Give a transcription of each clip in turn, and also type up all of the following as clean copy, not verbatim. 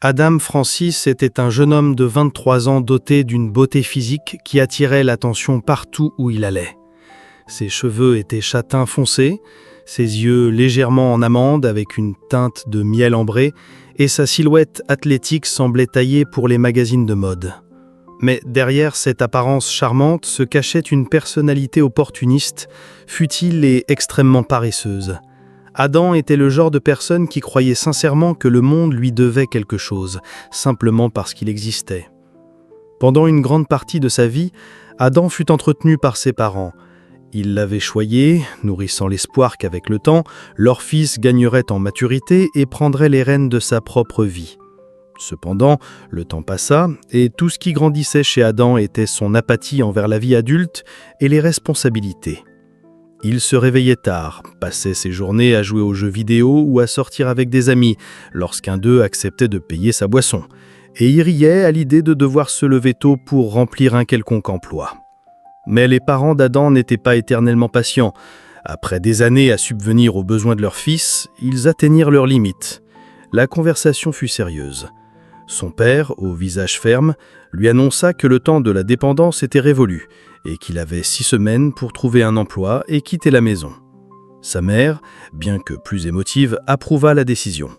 Adam Francis était un jeune homme de 23 ans doté d'une beauté physique qui attirait l'attention partout où il allait. Ses cheveux étaient châtain foncé, ses yeux légèrement en amande avec une teinte de miel ambré et sa silhouette athlétique semblait taillée pour les magazines de mode. Mais derrière cette apparence charmante se cachait une personnalité opportuniste, futile et extrêmement paresseuse. Adam était le genre de personne qui croyait sincèrement que le monde lui devait quelque chose, simplement parce qu'il existait. Pendant une grande partie de sa vie, Adam fut entretenu par ses parents. Ils l'avaient choyé, nourrissant l'espoir qu'avec le temps, leur fils gagnerait en maturité et prendrait les rênes de sa propre vie. Cependant, le temps passa, et tout ce qui grandissait chez Adam était son apathie envers la vie adulte et les responsabilités. Il se réveillait tard, passait ses journées à jouer aux jeux vidéo ou à sortir avec des amis, lorsqu'un d'eux acceptait de payer sa boisson, et il riait à l'idée de devoir se lever tôt pour remplir un quelconque emploi. Mais les parents d'Adam n'étaient pas éternellement patients. Après des années à subvenir aux besoins de leur fils, ils atteignirent leurs limites. La conversation fut sérieuse. Son père, au visage ferme, lui annonça que le temps de la dépendance était révolu et qu'il avait 6 semaines pour trouver un emploi et quitter la maison. Sa mère, bien que plus émotive, approuva la décision.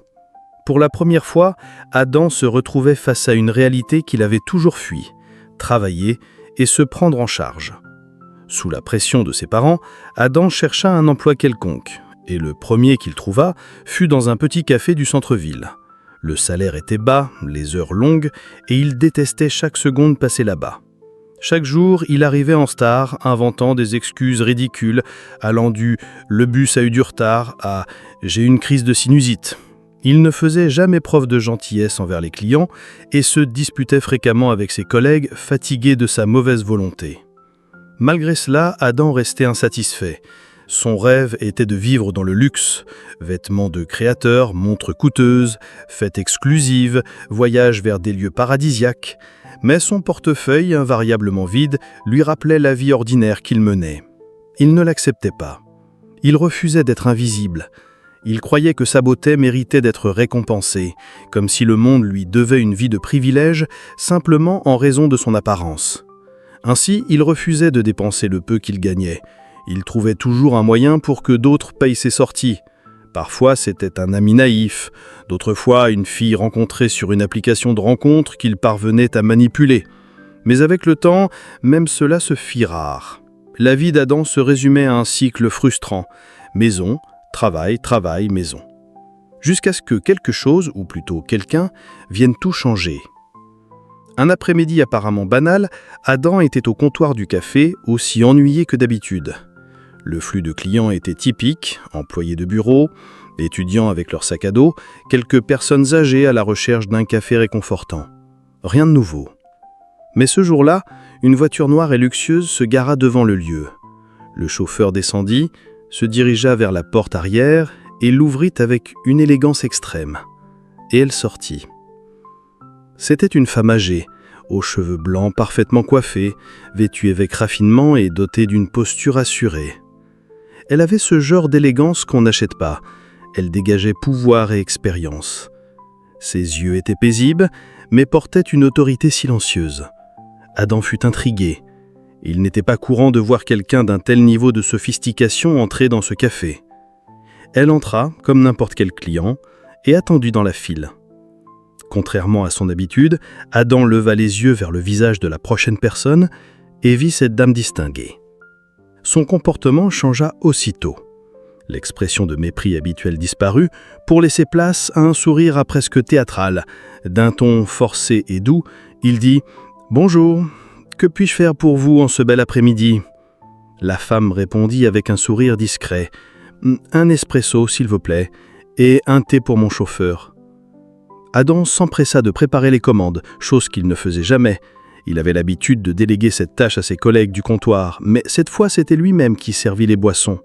Pour la première fois, Adam se retrouvait face à une réalité qu'il avait toujours fui, travailler et se prendre en charge. Sous la pression de ses parents, Adam chercha un emploi quelconque, et le premier qu'il trouva fut dans un petit café du centre-ville. Le salaire était bas, les heures longues, et il détestait chaque seconde passée là-bas. Chaque jour, il arrivait en star, inventant des excuses ridicules, allant du « le bus a eu du retard » à « j'ai une crise de sinusite ». Il ne faisait jamais preuve de gentillesse envers les clients et se disputait fréquemment avec ses collègues, fatigués de sa mauvaise volonté. Malgré cela, Adam restait insatisfait. Son rêve était de vivre dans le luxe, vêtements de créateurs, montres coûteuses, fêtes exclusives, voyages vers des lieux paradisiaques, mais son portefeuille, invariablement vide, lui rappelait la vie ordinaire qu'il menait. Il ne l'acceptait pas. Il refusait d'être invisible. Il croyait que sa beauté méritait d'être récompensée, comme si le monde lui devait une vie de privilège simplement en raison de son apparence. Ainsi, il refusait de dépenser le peu qu'il gagnait. Il trouvait toujours un moyen pour que d'autres payent ses sorties. Parfois, c'était un ami naïf, d'autres fois une fille rencontrée sur une application de rencontre qu'il parvenait à manipuler. Mais avec le temps, même cela se fit rare. La vie d'Adam se résumait à un cycle frustrant. Maison, travail, travail, maison. Jusqu'à ce que quelque chose, ou plutôt quelqu'un, vienne tout changer. Un après-midi apparemment banal, Adam était au comptoir du café, aussi ennuyé que d'habitude. Le flux de clients était typique, employés de bureau, étudiants avec leur sac à dos, quelques personnes âgées à la recherche d'un café réconfortant. Rien de nouveau. Mais ce jour-là, une voiture noire et luxueuse se gara devant le lieu. Le chauffeur descendit, se dirigea vers la porte arrière et l'ouvrit avec une élégance extrême. Et elle sortit. C'était une femme âgée, aux cheveux blancs parfaitement coiffés, vêtue avec raffinement et dotée d'une posture assurée. Elle avait ce genre d'élégance qu'on n'achète pas. Elle dégageait pouvoir et expérience. Ses yeux étaient paisibles, mais portaient une autorité silencieuse. Adam fut intrigué. Il n'était pas courant de voir quelqu'un d'un tel niveau de sophistication entrer dans ce café. Elle entra, comme n'importe quel client, et attendit dans la file. Contrairement à son habitude, Adam leva les yeux vers le visage de la prochaine personne et vit cette dame distinguée. Son comportement changea aussitôt. L'expression de mépris habituelle disparut pour laisser place à un sourire presque théâtral. D'un ton forcé et doux, il dit « Bonjour, que puis-je faire pour vous en ce bel après-midi » La femme répondit avec un sourire discret « Un espresso, s'il vous plaît, et un thé pour mon chauffeur. » Adam s'empressa de préparer les commandes, chose qu'il ne faisait jamais. Il avait l'habitude de déléguer cette tâche à ses collègues du comptoir, mais cette fois c'était lui-même qui servit les boissons.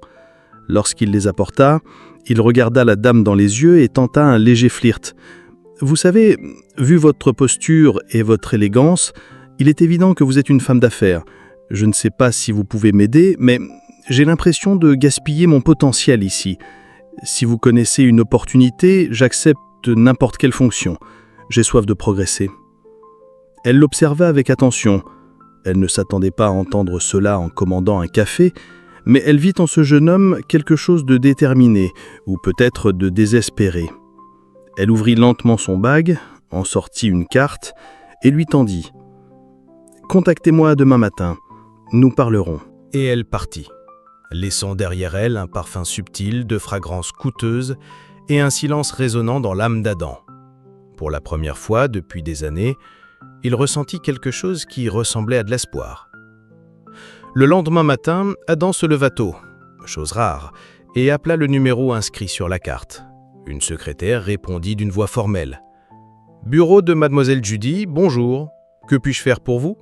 Lorsqu'il les apporta, il regarda la dame dans les yeux et tenta un léger flirt. « Vous savez, vu votre posture et votre élégance, il est évident que vous êtes une femme d'affaires. Je ne sais pas si vous pouvez m'aider, mais j'ai l'impression de gaspiller mon potentiel ici. Si vous connaissez une opportunité, j'accepte n'importe quelle fonction. j'ai soif de progresser. » Elle l'observa avec attention. Elle ne s'attendait pas à entendre cela en commandant un café, mais elle vit en ce jeune homme quelque chose de déterminé, ou peut-être de désespéré. Elle ouvrit lentement son bag, en sortit une carte et lui tendit. « Contactez-moi demain matin, nous parlerons. » Et elle partit, laissant derrière elle un parfum subtil de fragrance coûteuse et un silence résonnant dans l'âme d'Adam. Pour la première fois depuis des années, il ressentit quelque chose qui ressemblait à de l'espoir. Le lendemain matin, Adam se leva tôt, chose rare, et appela le numéro inscrit sur la carte. Une secrétaire répondit d'une voix formelle. « Bureau de Mademoiselle Judy, bonjour. Que puis-je faire pour vous ?»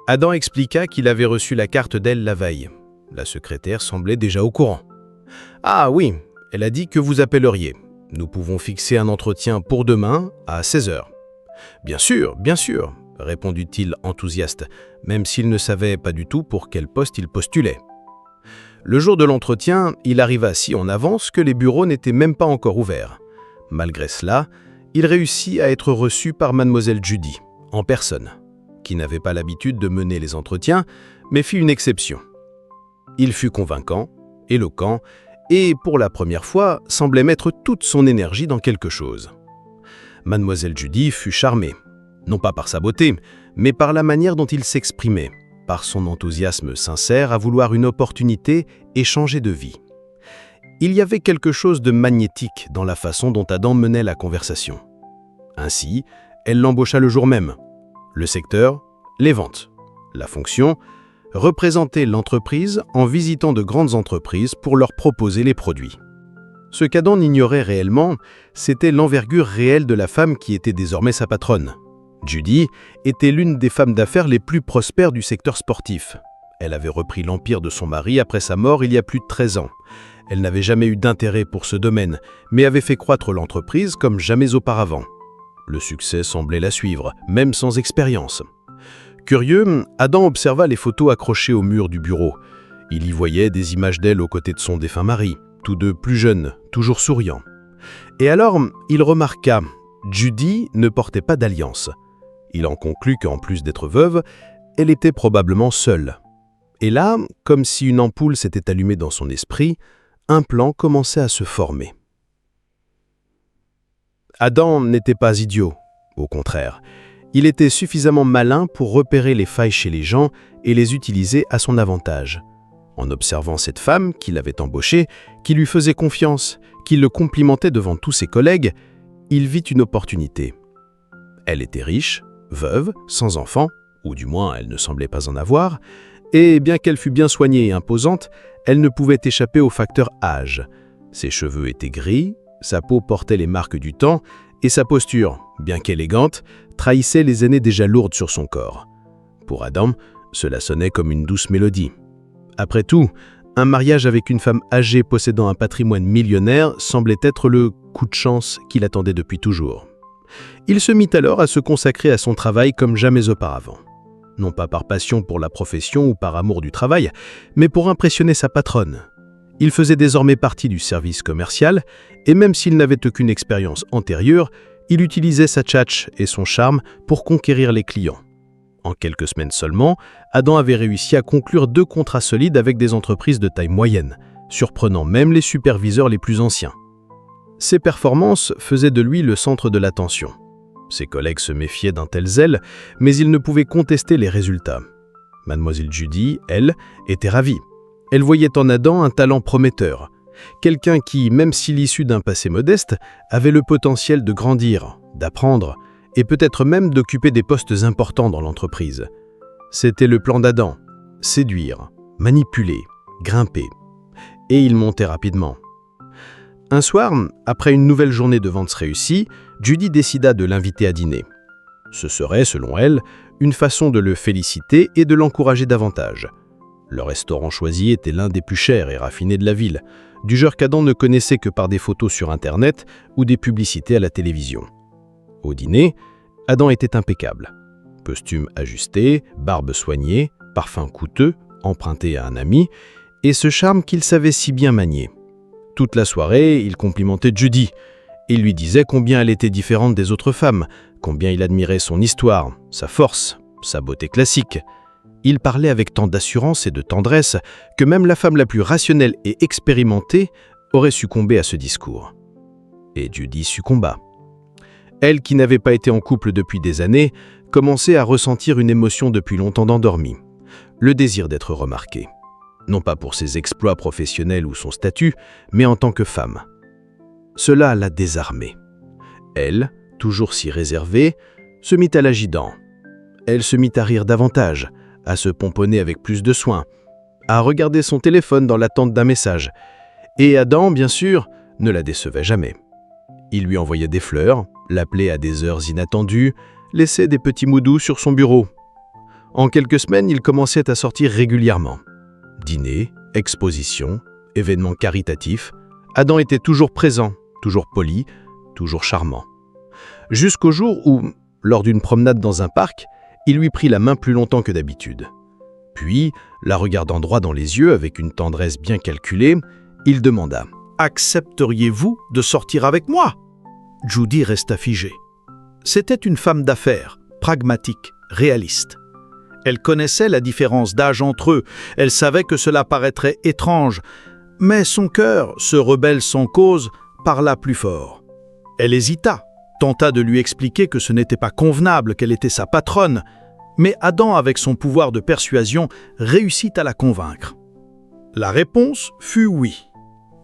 Adam expliqua qu'il avait reçu la carte d'elle la veille. La secrétaire semblait déjà au courant. « Ah oui, elle a dit que vous appelleriez. Nous pouvons fixer un entretien pour demain à 16h. » « Bien sûr, répondit-il enthousiaste, même s'il ne savait pas du tout pour quel poste il postulait. Le jour de l'entretien, il arriva si en avance que les bureaux n'étaient même pas encore ouverts. Malgré cela, il réussit à être reçu par Mademoiselle Judy, en personne, qui n'avait pas l'habitude de mener les entretiens, mais fit une exception. Il fut convaincant, éloquent, et pour la première fois, semblait mettre toute son énergie dans quelque chose. Mademoiselle Judy fut charmée, non pas par sa beauté, mais par la manière dont il s'exprimait, par son enthousiasme sincère à vouloir une opportunité et changer de vie. Il y avait quelque chose de magnétique dans la façon dont Adam menait la conversation. Ainsi, elle l'embaucha le jour même. Le secteur, les ventes. La fonction, représenter l'entreprise en visitant de grandes entreprises pour leur proposer les produits. Ce qu'Adam ignorait réellement, c'était l'envergure réelle de la femme qui était désormais sa patronne. Judy était l'une des femmes d'affaires les plus prospères du secteur sportif. Elle avait repris l'empire de son mari après sa mort il y a plus de 13 ans. Elle n'avait jamais eu d'intérêt pour ce domaine, mais avait fait croître l'entreprise comme jamais auparavant. Le succès semblait la suivre, même sans expérience. Curieux, Adam observa les photos accrochées au mur du bureau. Il y voyait des images d'elle aux côtés de son défunt mari, tous deux plus jeunes, toujours souriants. Et alors, il remarqua, Judy ne portait pas d'alliance. Il en conclut qu'en plus d'être veuve, elle était probablement seule. Et là, comme si une ampoule s'était allumée dans son esprit, un plan commençait à se former. Adam n'était pas idiot, au contraire. Il était suffisamment malin pour repérer les failles chez les gens et les utiliser à son avantage. En observant cette femme qu'il avait embauchée, qui lui faisait confiance, qui le complimentait devant tous ses collègues, il vit une opportunité. Elle était riche, veuve, sans enfant, ou du moins elle ne semblait pas en avoir, et bien qu'elle fût bien soignée et imposante, elle ne pouvait échapper au facteur âge. Ses cheveux étaient gris, sa peau portait les marques du temps, et sa posture, bien qu'élégante, trahissait les années déjà lourdes sur son corps. Pour Adam, cela sonnait comme une douce mélodie. Après tout, un mariage avec une femme âgée possédant un patrimoine millionnaire semblait être le coup de chance qu'il attendait depuis toujours. Il se mit alors à se consacrer à son travail comme jamais auparavant. Non pas par passion pour la profession ou par amour du travail, mais pour impressionner sa patronne. Il faisait désormais partie du service commercial, et même s'il n'avait aucune expérience antérieure, il utilisait sa tchatche et son charme pour conquérir les clients. En quelques semaines seulement, Adam avait réussi à conclure 2 contrats solides avec des entreprises de taille moyenne, surprenant même les superviseurs les plus anciens. Ses performances faisaient de lui le centre de l'attention. Ses collègues se méfiaient d'un tel zèle, mais ils ne pouvaient contester les résultats. Mademoiselle Judy, elle, était ravie. Elle voyait en Adam un talent prometteur, quelqu'un qui, même s'il issu d'un passé modeste, avait le potentiel de grandir, d'apprendre, et peut-être même d'occuper des postes importants dans l'entreprise. C'était le plan d'Adam, séduire, manipuler, grimper. Et il montait rapidement. Un soir, après une nouvelle journée de vente réussie, Judy décida de l'inviter à dîner. Ce serait, selon elle, une façon de le féliciter et de l'encourager davantage. Le restaurant choisi était l'un des plus chers et raffinés de la ville, du genre qu'Adam ne connaissait que par des photos sur Internet ou des publicités à la télévision. Au dîner, Adam était impeccable. Costume ajusté, barbe soignée, parfum coûteux, emprunté à un ami, et ce charme qu'il savait si bien manier. Toute la soirée, il complimentait Judy, Il lui disait combien elle était différente des autres femmes, combien il admirait son histoire, sa force, sa beauté classique. Il parlait avec tant d'assurance et de tendresse que même la femme la plus rationnelle et expérimentée aurait succombé à ce discours. Et Judy succomba. Elle, qui n'avait pas été en couple depuis des années, commençait à ressentir une émotion depuis longtemps endormie, le désir d'être remarquée. Non pas pour ses exploits professionnels ou son statut, mais en tant que femme. Cela la désarmait. Elle, toujours si réservée, se mit à l'agidant. Elle se mit à rire davantage, à se pomponner avec plus de soin, à regarder son téléphone dans l'attente d'un message. Et Adam, bien sûr, ne la décevait jamais. Il lui envoyait des fleurs, l'appelait à des heures inattendues, laissait des petits mots doux sur son bureau. En quelques semaines, il commençait à sortir régulièrement. Dîners, expositions, événements caritatifs, Adam était toujours présent, toujours poli, toujours charmant. Jusqu'au jour où, lors d'une promenade dans un parc, il lui prit la main plus longtemps que d'habitude. Puis, la regardant droit dans les yeux avec une tendresse bien calculée, il demanda « Accepteriez-vous de sortir avec moi ?» Judy resta figée. C'était une femme d'affaires, pragmatique, réaliste. Elle connaissait la différence d'âge entre eux, elle savait que cela paraîtrait étrange, mais son cœur, ce rebelle sans cause, parla plus fort. Elle hésita, tenta de lui expliquer que ce n'était pas convenable, qu'elle était sa patronne, mais Adam, avec son pouvoir de persuasion, réussit à la convaincre. La réponse fut oui.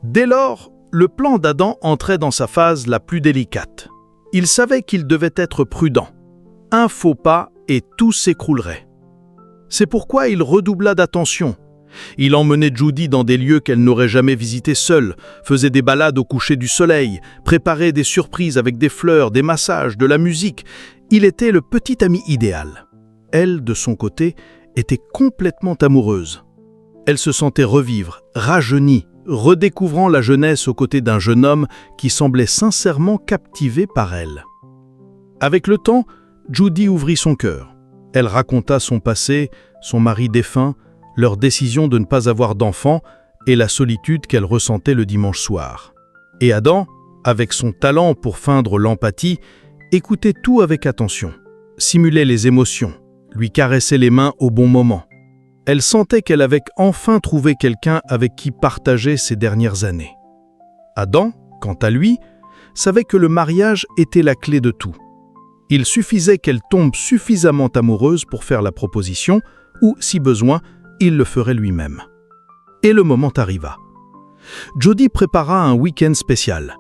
Dès lors, le plan d'Adam entrait dans sa phase la plus délicate. Il savait qu'il devait être prudent. Un faux pas et tout s'écroulerait. C'est pourquoi il redoubla d'attention. Il emmenait Judy dans des lieux qu'elle n'aurait jamais visités seule, faisait des balades au coucher du soleil, préparait des surprises avec des fleurs, des massages, de la musique. Il était le petit ami idéal. Elle, de son côté, était complètement amoureuse. Elle se sentait revivre, rajeunie, redécouvrant la jeunesse aux côtés d'un jeune homme qui semblait sincèrement captivé par elle. Avec le temps, Judy ouvrit son cœur. Elle raconta son passé, son mari défunt, leur décision de ne pas avoir d'enfant et la solitude qu'elle ressentait le dimanche soir. Et Adam, avec son talent pour feindre l'empathie, écoutait tout avec attention, simulait les émotions, lui caressait les mains au bon moment. Elle sentait qu'elle avait enfin trouvé quelqu'un avec qui partager ses dernières années. Adam, quant à lui, savait que le mariage était la clé de tout. Il suffisait qu'elle tombe suffisamment amoureuse pour faire la proposition, ou, si besoin, il le ferait lui-même. Et le moment arriva. Judy prépara un week-end spécial.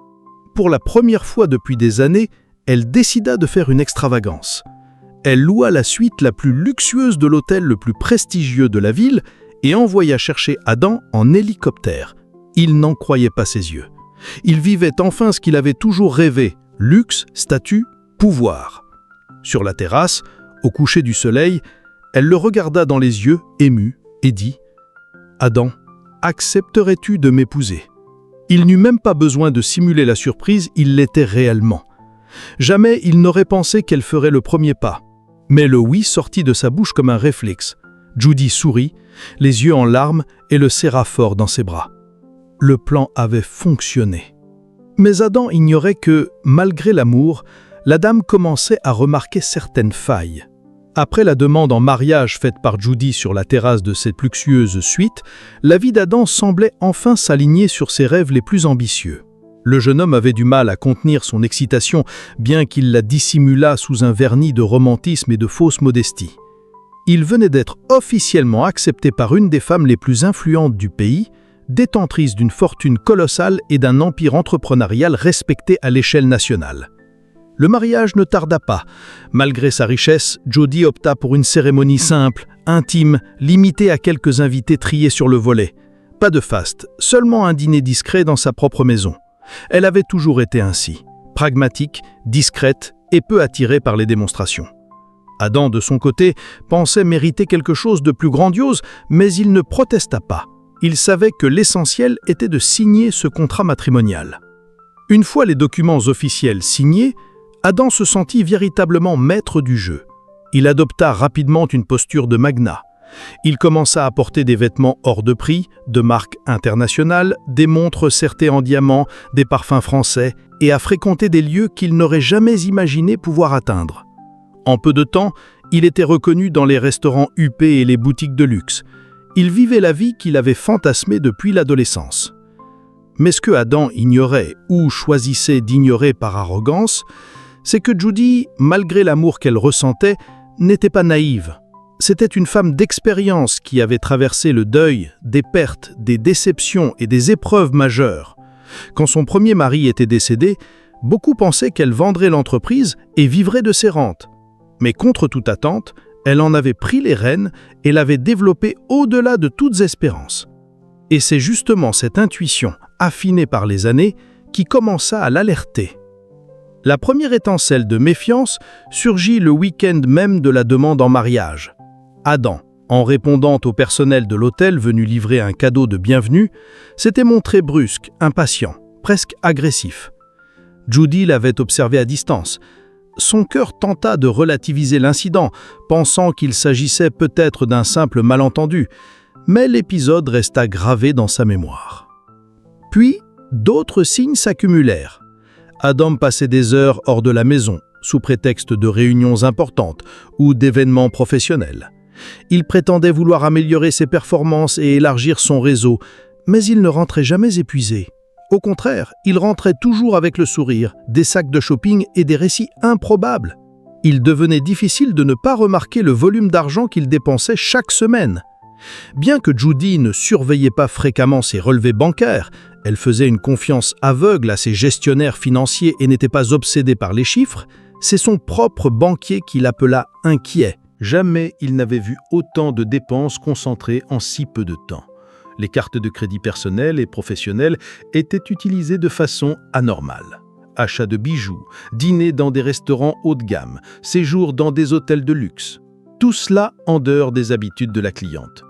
Pour la première fois depuis des années, elle décida de faire une extravagance. Elle loua la suite la plus luxueuse de l'hôtel le plus prestigieux de la ville et envoya chercher Adam en hélicoptère. Il n'en croyait pas ses yeux. Il vivait enfin ce qu'il avait toujours rêvé, luxe, statut, pouvoir. Sur la terrasse, au coucher du soleil, elle le regarda dans les yeux, émue, et dit « Adam, accepterais-tu de m'épouser ?» Il n'eut même pas besoin de simuler la surprise, il l'était réellement. Jamais il n'aurait pensé qu'elle ferait le premier pas. Mais le oui sortit de sa bouche comme un réflexe. Judy sourit, les yeux en larmes, et le serra fort dans ses bras. Le plan avait fonctionné. Mais Adam ignorait que, malgré l'amour, la dame commençait à remarquer certaines failles. Après la demande en mariage faite par Judy sur la terrasse de cette luxueuse suite, la vie d'Adam semblait enfin s'aligner sur ses rêves les plus ambitieux. Le jeune homme avait du mal à contenir son excitation, bien qu'il la dissimulât sous un vernis de romantisme et de fausse modestie. Il venait d'être officiellement accepté par une des femmes les plus influentes du pays, détentrice d'une fortune colossale et d'un empire entrepreneurial respecté à l'échelle nationale. Le mariage ne tarda pas. Malgré sa richesse, Judy opta pour une cérémonie simple, intime, limitée à quelques invités triés sur le volet. Pas de faste, seulement un dîner discret dans sa propre maison. Elle avait toujours été ainsi, pragmatique, discrète et peu attirée par les démonstrations. Adam, de son côté, pensait mériter quelque chose de plus grandiose, mais il ne protesta pas. Il savait que l'essentiel était de signer ce contrat matrimonial. Une fois les documents officiels signés, Adam se sentit véritablement maître du jeu. Il adopta rapidement une posture de magnat. Il commença à porter des vêtements hors de prix, de marques internationales, des montres serrées en diamants, des parfums français, et à fréquenter des lieux qu'il n'aurait jamais imaginé pouvoir atteindre. En peu de temps, il était reconnu dans les restaurants huppés et les boutiques de luxe. Il vivait la vie qu'il avait fantasmée depuis l'adolescence. Mais ce que Adam ignorait ou choisissait d'ignorer par arrogance, c'est que Judy, malgré l'amour qu'elle ressentait, n'était pas naïve. C'était une femme d'expérience qui avait traversé le deuil, des pertes, des déceptions et des épreuves majeures. Quand son premier mari était décédé, beaucoup pensaient qu'elle vendrait l'entreprise et vivrait de ses rentes. Mais contre toute attente, elle en avait pris les rênes et l'avait développée au-delà de toutes espérances. Et c'est justement cette intuition, affinée par les années, qui commença à l'alerter. La première étincelle de méfiance surgit le week-end même de la demande en mariage. Adam, en répondant au personnel de l'hôtel venu livrer un cadeau de bienvenue, s'était montré brusque, impatient, presque agressif. Judy l'avait observé à distance. Son cœur tenta de relativiser l'incident, pensant qu'il s'agissait peut-être d'un simple malentendu, mais l'épisode resta gravé dans sa mémoire. Puis, d'autres signes s'accumulèrent. Adam passait des heures hors de la maison, sous prétexte de réunions importantes ou d'événements professionnels. Il prétendait vouloir améliorer ses performances et élargir son réseau, mais il ne rentrait jamais épuisé. Au contraire, il rentrait toujours avec le sourire, des sacs de shopping et des récits improbables. Il devenait difficile de ne pas remarquer le volume d'argent qu'il dépensait chaque semaine. Bien que Judy ne surveillait pas fréquemment ses relevés bancaires, elle faisait une confiance aveugle à ses gestionnaires financiers et n'était pas obsédée par les chiffres, c'est son propre banquier qui l'appela inquiet. Jamais il n'avait vu autant de dépenses concentrées en si peu de temps. Les cartes de crédit personnelles et professionnelles étaient utilisées de façon anormale. Achats de bijoux, dîners dans des restaurants haut de gamme, séjours dans des hôtels de luxe. Tout cela en dehors des habitudes de la cliente.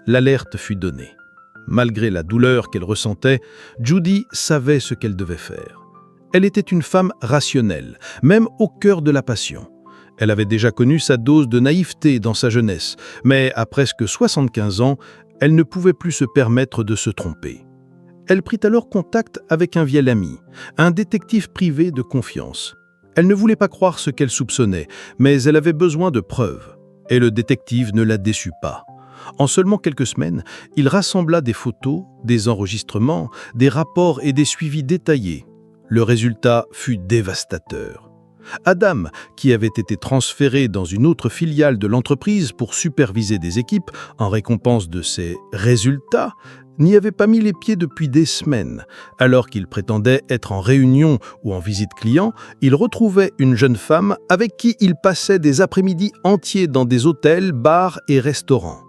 L'alerte fut donnée. Malgré la douleur qu'elle ressentait, Judy savait ce qu'elle devait faire. Elle était une femme rationnelle, même au cœur de la passion. Elle avait déjà connu sa dose de naïveté dans sa jeunesse, mais à presque 75 ans, elle ne pouvait plus se permettre de se tromper. Elle prit alors contact avec un vieil ami, un détective privé de confiance. Elle ne voulait pas croire ce qu'elle soupçonnait, mais elle avait besoin de preuves. Et le détective ne la déçut pas. En seulement quelques semaines, il rassembla des photos, des enregistrements, des rapports et des suivis détaillés. Le résultat fut dévastateur. Adam, qui avait été transféré dans une autre filiale de l'entreprise pour superviser des équipes en récompense de ses résultats, n'y avait pas mis les pieds depuis des semaines. Alors qu'il prétendait être en réunion ou en visite client, il retrouvait une jeune femme avec qui il passait des après-midi entiers dans des hôtels, bars et restaurants.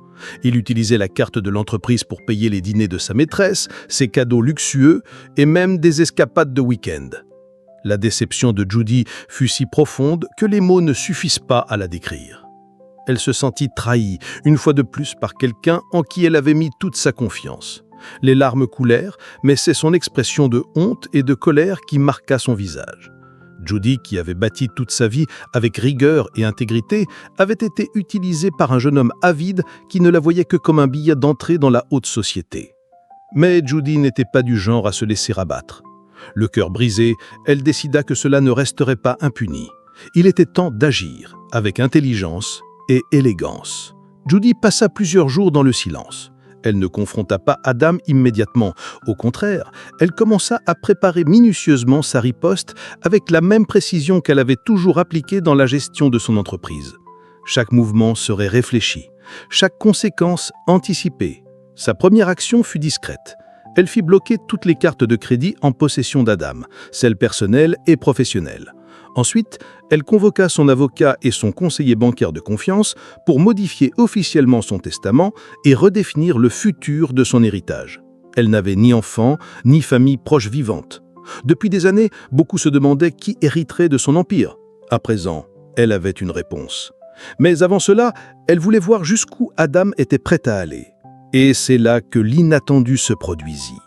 Il utilisait la carte de l'entreprise pour payer les dîners de sa maîtresse, ses cadeaux luxueux et même des escapades de week-end. La déception de Judy fut si profonde que les mots ne suffisent pas à la décrire. Elle se sentit trahie, une fois de plus par quelqu'un en qui elle avait mis toute sa confiance. Les larmes coulèrent, mais c'est son expression de honte et de colère qui marqua son visage. Judy, qui avait bâti toute sa vie avec rigueur et intégrité, avait été utilisée par un jeune homme avide qui ne la voyait que comme un billet d'entrée dans la haute société. Mais Judy n'était pas du genre à se laisser abattre. Le cœur brisé, elle décida que cela ne resterait pas impuni. Il était temps d'agir, avec intelligence et élégance. Judy passa plusieurs jours dans le silence. Elle ne confronta pas Adam immédiatement. Au contraire, elle commença à préparer minutieusement sa riposte avec la même précision qu'elle avait toujours appliquée dans la gestion de son entreprise. Chaque mouvement serait réfléchi, chaque conséquence anticipée. Sa première action fut discrète. Elle fit bloquer toutes les cartes de crédit en possession d'Adam, celles personnelles et professionnelles. Ensuite, elle convoqua son avocat et son conseiller bancaire de confiance pour modifier officiellement son testament et redéfinir le futur de son héritage. Elle n'avait ni enfant, ni famille proche vivante. Depuis des années, beaucoup se demandaient qui hériterait de son empire. À présent, elle avait une réponse. Mais avant cela, elle voulait voir jusqu'où Adam était prêt à aller. Et c'est là que l'inattendu se produisit.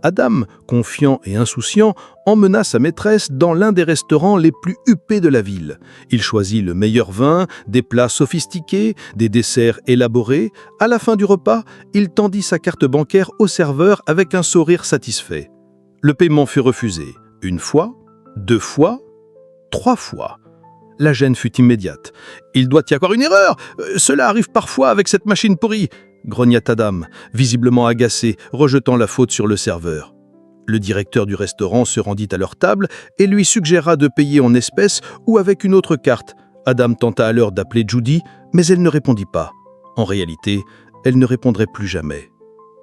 Adam, confiant et insouciant, emmena sa maîtresse dans l'un des restaurants les plus huppés de la ville. Il choisit le meilleur vin, des plats sophistiqués, des desserts élaborés. À la fin du repas, il tendit sa carte bancaire au serveur avec un sourire satisfait. Le paiement fut refusé. 1 fois, 2 fois, 3 fois. La gêne fut immédiate. « Il doit y avoir une erreur! Cela arrive parfois avec cette machine pourrie !» grogna Adam, visiblement agacé, rejetant la faute sur le serveur. Le directeur du restaurant se rendit à leur table et lui suggéra de payer en espèces ou avec une autre carte. Adam tenta alors d'appeler Judy, mais elle ne répondit pas. En réalité, elle ne répondrait plus jamais.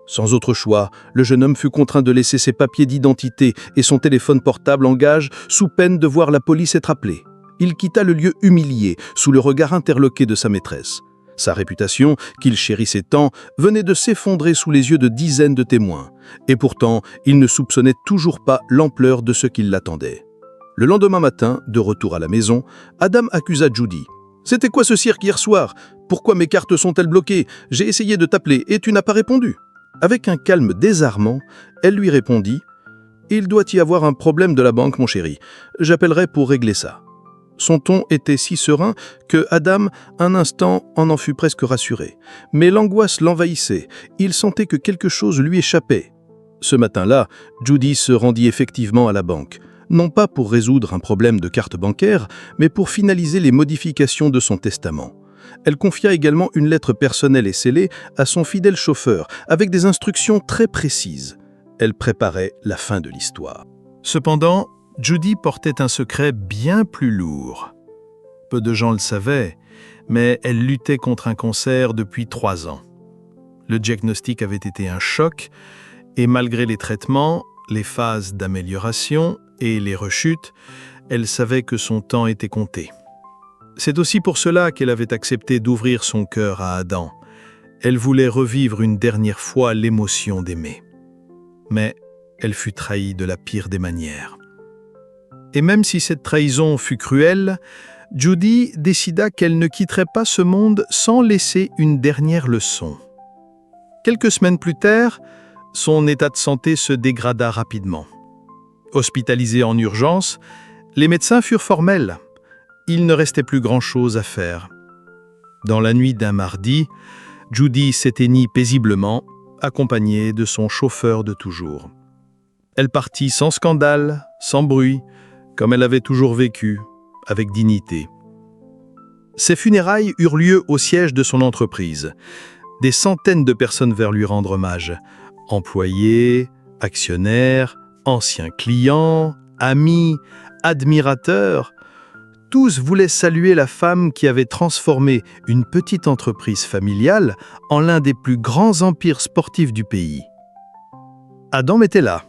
Sans autre choix, le jeune homme fut contraint de laisser ses papiers d'identité et son téléphone portable en gage sous peine de voir la police être appelée. Il quitta le lieu humilié, sous le regard interloqué de sa maîtresse. Sa réputation, qu'il chérissait tant, venait de s'effondrer sous les yeux de dizaines de témoins. Et pourtant, il ne soupçonnait toujours pas l'ampleur de ce qui l'attendait. Le lendemain matin, de retour à la maison, Adam accusa Judy. « C'était quoi ce cirque hier soir? Pourquoi mes cartes sont-elles bloquées? J'ai essayé de t'appeler et tu n'as pas répondu. » Avec un calme désarmant, elle lui répondit « Il doit y avoir un problème de la banque, mon chéri. J'appellerai pour régler ça. » Son ton était si serein que Adam, un instant, en fut presque rassuré. Mais l'angoisse l'envahissait. Il sentait que quelque chose lui échappait. Ce matin-là, Judy se rendit effectivement à la banque. Non pas pour résoudre un problème de carte bancaire, mais pour finaliser les modifications de son testament. Elle confia également une lettre personnelle et scellée à son fidèle chauffeur, avec des instructions très précises. Elle préparait la fin de l'histoire. Cependant, Judy portait un secret bien plus lourd. Peu de gens le savaient, mais elle luttait contre un cancer depuis 3 ans. Le diagnostic avait été un choc, et malgré les traitements, les phases d'amélioration et les rechutes, elle savait que son temps était compté. C'est aussi pour cela qu'elle avait accepté d'ouvrir son cœur à Adam. Elle voulait revivre une dernière fois l'émotion d'aimer. Mais elle fut trahie de la pire des manières. Et même si cette trahison fut cruelle, Judy décida qu'elle ne quitterait pas ce monde sans laisser une dernière leçon. Quelques semaines plus tard, son état de santé se dégrada rapidement. Hospitalisée en urgence, les médecins furent formels. Il ne restait plus grand-chose à faire. Dans la nuit d'un mardi, Judy s'éteignit paisiblement, accompagnée de son chauffeur de toujours. Elle partit sans scandale, sans bruit, comme elle avait toujours vécu, avec dignité. Ses funérailles eurent lieu au siège de son entreprise. Des centaines de personnes vinrent lui rendre hommage. Employés, actionnaires, anciens clients, amis, admirateurs. Tous voulaient saluer la femme qui avait transformé une petite entreprise familiale en l'un des plus grands empires sportifs du pays. Adam était là,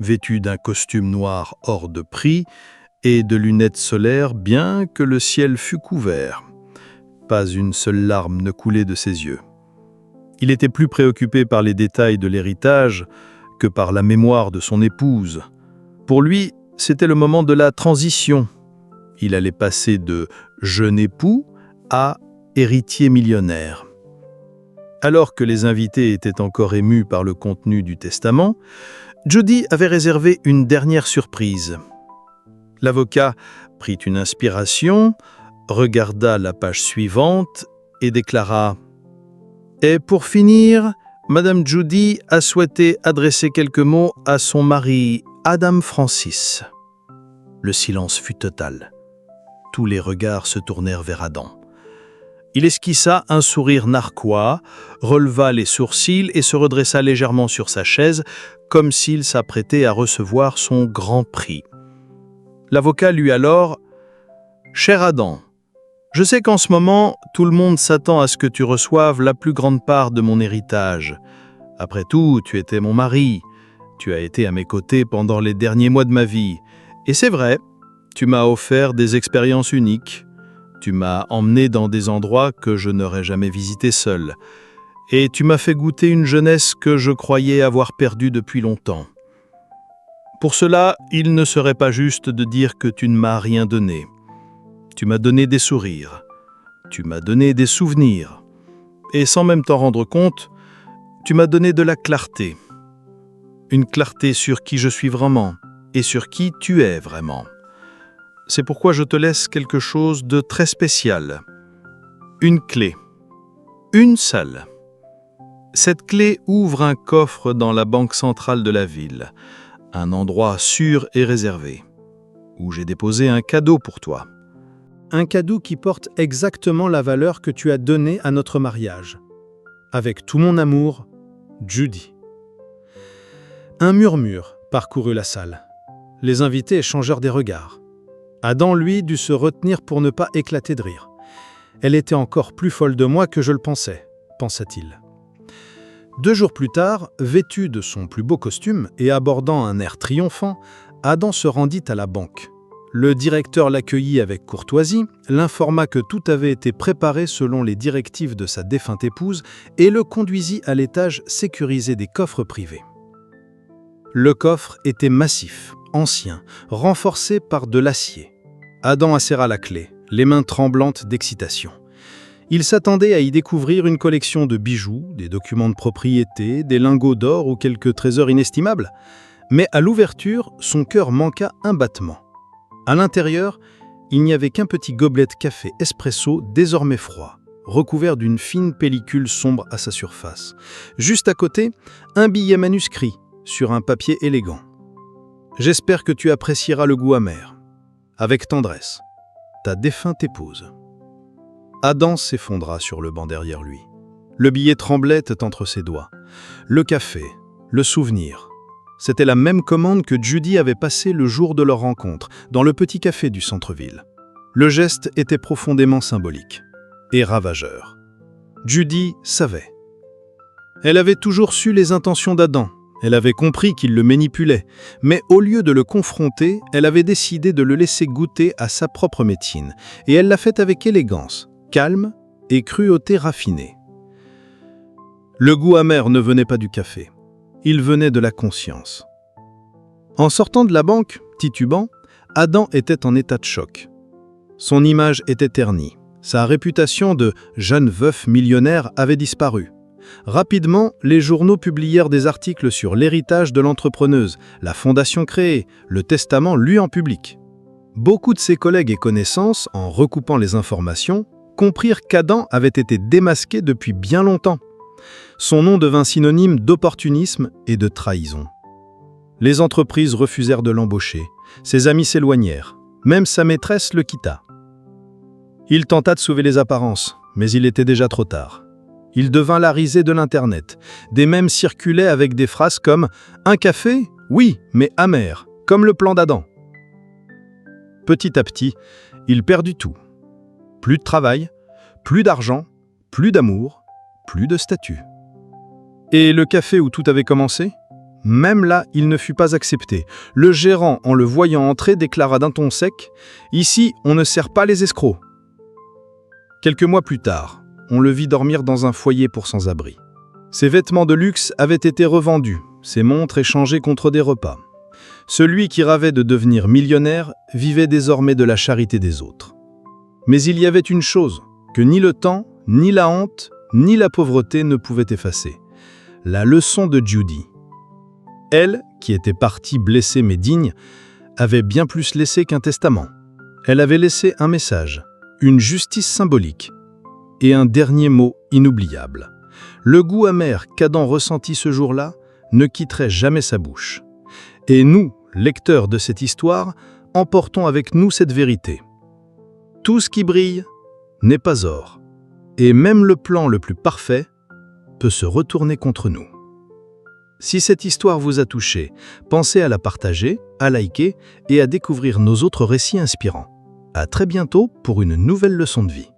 vêtu d'un costume noir hors de prix et de lunettes solaires bien que le ciel fût couvert. Pas une seule larme ne coulait de ses yeux. Il était plus préoccupé par les détails de l'héritage que par la mémoire de son épouse. Pour lui, c'était le moment de la transition. Il allait passer de jeune époux à héritier millionnaire. Alors que les invités étaient encore émus par le contenu du testament, Judy avait réservé une dernière surprise. L'avocat prit une inspiration, regarda la page suivante et déclara « Et pour finir, Madame Judy a souhaité adresser quelques mots à son mari Adam Francis. » Le silence fut total. Tous les regards se tournèrent vers Adam. Il esquissa un sourire narquois, releva les sourcils et se redressa légèrement sur sa chaise, comme s'il s'apprêtait à recevoir son grand prix. L'avocat lut alors « Cher Adam, je sais qu'en ce moment, tout le monde s'attend à ce que tu reçoives la plus grande part de mon héritage. Après tout, tu étais mon mari. Tu as été à mes côtés pendant les derniers mois de ma vie. Et c'est vrai, tu m'as offert des expériences uniques. Tu m'as emmené dans des endroits que je n'aurais jamais visités seul. Et tu m'as fait goûter une jeunesse que je croyais avoir perdue depuis longtemps. Pour cela, il ne serait pas juste de dire que tu ne m'as rien donné. Tu m'as donné des sourires. Tu m'as donné des souvenirs. Et sans même t'en rendre compte, tu m'as donné de la clarté. Une clarté sur qui je suis vraiment, et sur qui tu es vraiment. C'est pourquoi je te laisse quelque chose de très spécial. Une clé. Une seule. Cette clé ouvre un coffre dans la banque centrale de la ville, un endroit sûr et réservé, où j'ai déposé un cadeau pour toi. Un cadeau qui porte exactement la valeur que tu as donnée à notre mariage. Avec tout mon amour, Judy. Un murmure parcourut la salle. Les invités échangèrent des regards. Adam, lui, dut se retenir pour ne pas éclater de rire. Elle était encore plus folle de moi que je le pensais, pensa-t-il. 2 jours plus tard, vêtu de son plus beau costume et abordant un air triomphant, Adam se rendit à la banque. Le directeur l'accueillit avec courtoisie, l'informa que tout avait été préparé selon les directives de sa défunte épouse et le conduisit à l'étage sécurisé des coffres privés. Le coffre était massif, ancien, renforcé par de l'acier. Adam serra la clé, les mains tremblantes d'excitation. Il s'attendait à y découvrir une collection de bijoux, des documents de propriété, des lingots d'or ou quelques trésors inestimables. Mais à l'ouverture, son cœur manqua un battement. À l'intérieur, il n'y avait qu'un petit gobelet de café espresso désormais froid, recouvert d'une fine pellicule sombre à sa surface. Juste à côté, un billet manuscrit sur un papier élégant. « J'espère que tu apprécieras le goût amer. Avec tendresse, ta défunte épouse. » Adam s'effondra sur le banc derrière lui. Le billet tremblait entre ses doigts. Le café, le souvenir. C'était la même commande que Judy avait passée le jour de leur rencontre, dans le petit café du centre-ville. Le geste était profondément symbolique et ravageur. Judy savait. Elle avait toujours su les intentions d'Adam. Elle avait compris qu'il le manipulait, mais au lieu de le confronter, elle avait décidé de le laisser goûter à sa propre médecine, et elle l'a fait avec élégance, calme et cruauté raffinée. Le goût amer ne venait pas du café, il venait de la conscience. En sortant de la banque, titubant, Adam était en état de choc. Son image était ternie, sa réputation de jeune veuf millionnaire avait disparu. Rapidement, les journaux publièrent des articles sur l'héritage de l'entrepreneuse, la fondation créée, le testament lu en public. Beaucoup de ses collègues et connaissances, en recoupant les informations, comprirent qu'Adam avait été démasqué depuis bien longtemps. Son nom devint synonyme d'opportunisme et de trahison. Les entreprises refusèrent de l'embaucher, ses amis s'éloignèrent, même sa maîtresse le quitta. Il tenta de sauver les apparences, mais il était déjà trop tard. Il devint la risée de l'Internet. Des mèmes circulaient avec des phrases comme « Un café ? Oui, mais amer, comme le plan d'Adam ». Petit à petit, il perdit tout. Plus de travail, plus d'argent, plus d'amour, plus de statut. Et le café où tout avait commencé ? Même là, il ne fut pas accepté. Le gérant, en le voyant entrer, déclara d'un ton sec « Ici, on ne sert pas les escrocs ». Quelques mois plus tard, on le vit dormir dans un foyer pour sans-abri. Ses vêtements de luxe avaient été revendus, ses montres échangées contre des repas. Celui qui rêvait de devenir millionnaire vivait désormais de la charité des autres. Mais il y avait une chose que ni le temps, ni la honte, ni la pauvreté ne pouvaient effacer. La leçon de Judy. Elle, qui était partie blessée mais digne, avait bien plus laissé qu'un testament. Elle avait laissé un message, une justice symbolique et un dernier mot inoubliable. Le goût amer qu'Adam ressentit ce jour-là ne quitterait jamais sa bouche. Et nous, lecteurs de cette histoire, emportons avec nous cette vérité. Tout ce qui brille n'est pas or, et même le plan le plus parfait peut se retourner contre nous. Si cette histoire vous a touché, pensez à la partager, à liker et à découvrir nos autres récits inspirants. À très bientôt pour une nouvelle leçon de vie.